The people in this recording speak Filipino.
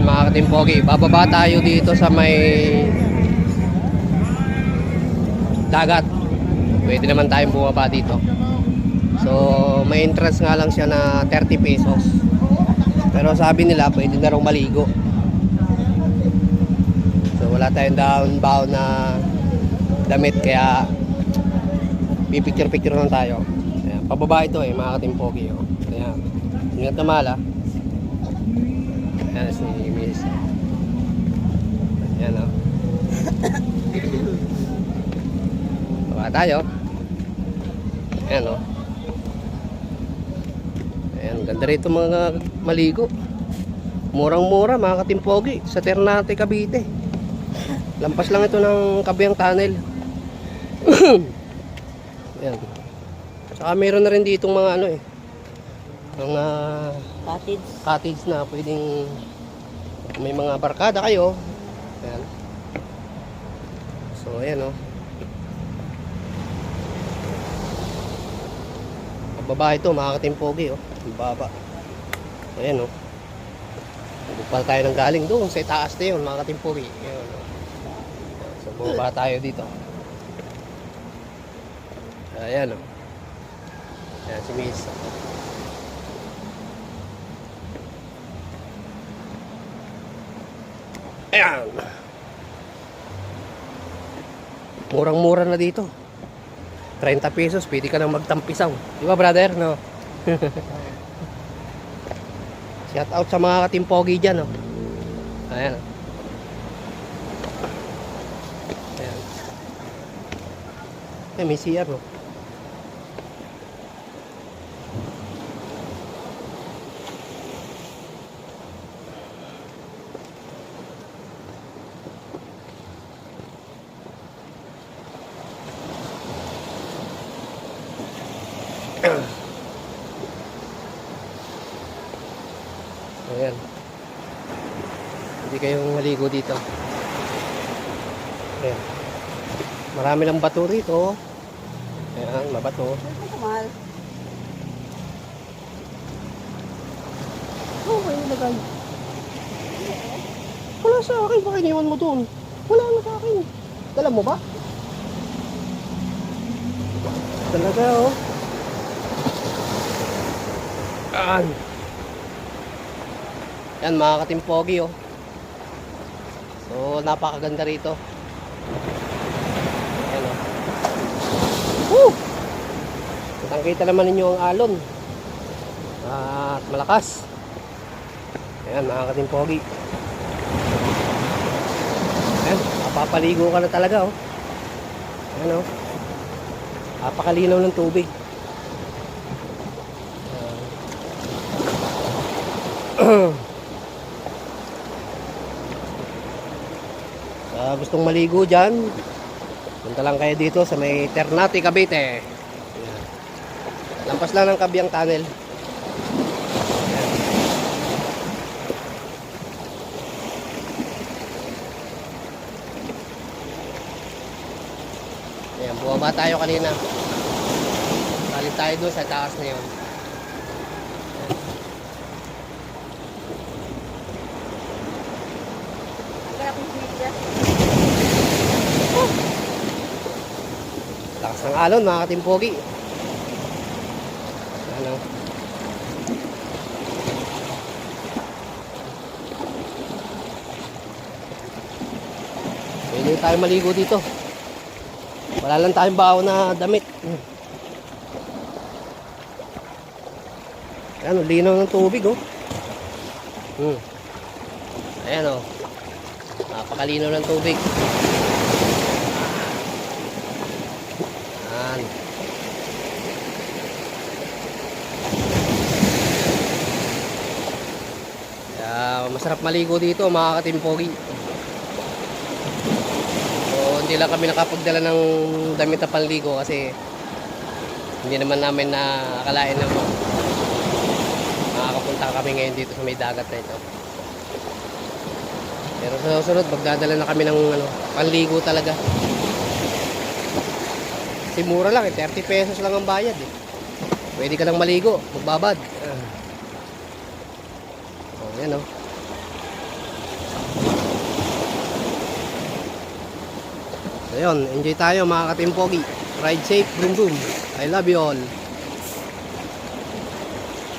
Ayan mga katimpogi, bababa tayo dito sa may dagat. Pwede naman tayong bumaba dito. So may entrance nga lang siya na 30 pesos. Pero sabi nila pwede na raw maligo. So wala tayong down-bound na damit, kaya pipicture-picture lang tayo. Ayan, pababa ito mga katimpogi. Ayan, ingat na mala. Ayan si Miss. Ayan o. Baba tayo. Ayan o. Ayan, ganda rito mga maligo. Murang-mura mga katimpogi sa Ternate, Cavite. Lampas lang ito ng Kabiang Tunnel. Ayan. Saka meron na rin ditong mga mga cottage na pwedeng may mga barkada kayo. Ayan. So ayan o. Pababa ito mga katimpogi baba. So ayan o. Bukal tayo ng galing doon sa itaas na yun mga katimpogi. Ayan o. So bumaba tayo dito. Ayan o. Ayan si Miss. Ayan. Murang-mura na dito. 30 pesos, pwede ka nang magtampisaw. Di ba, brother? No? Shout out sa mga katimpogi dyan. Ayan. Ayan. Ayan, may CR. Ayan. Hindi kayong maligo dito. Ayan. Marami lang bato rito. Ayan, mabato. Oh, may nilagay. Wala sa akin. Baka iniwan mo doon. Wala na sa akin. Dala mo ba? Talaga Ayan. Yan mga katimpogi So napakaganda rito. Ayan Kitang-kita naman ninyo ang alon. At malakas. Ayan mga katimpogi. Ayan, mapapaligo ka na talaga Ayan napakalinaw ng tubig. Gustong maligo dyan, punta lang kayo dito sa may Ternate, Cavite. Ayan. Lampas lang ng Kabiang Tunnel. Ayan, bumaba tayo kanina. Balik tayo doon sa taas na yun. Lakas ng alon mga katimpogi. Pwede tayo maligo dito. Wala lang tayong baon na damit. Ayan linaw ng tubig Ayan napakalinaw ng tubig. Masarap maligo dito mga katimpogi. So hindi lang kami nakapagdala ng damit na panligo kasi hindi naman namin nakakalain na makakapunta kami ngayon dito sa may dagat na ito. Pero sa susunod magdadala na kami ng panligo talaga. Kasi mura lang 30 pesos lang ang bayad Pwede ka lang maligo, magbabad. Ayan So, yun, enjoy tayo mga katimpogi. Ride safe, boom boom. I love you all.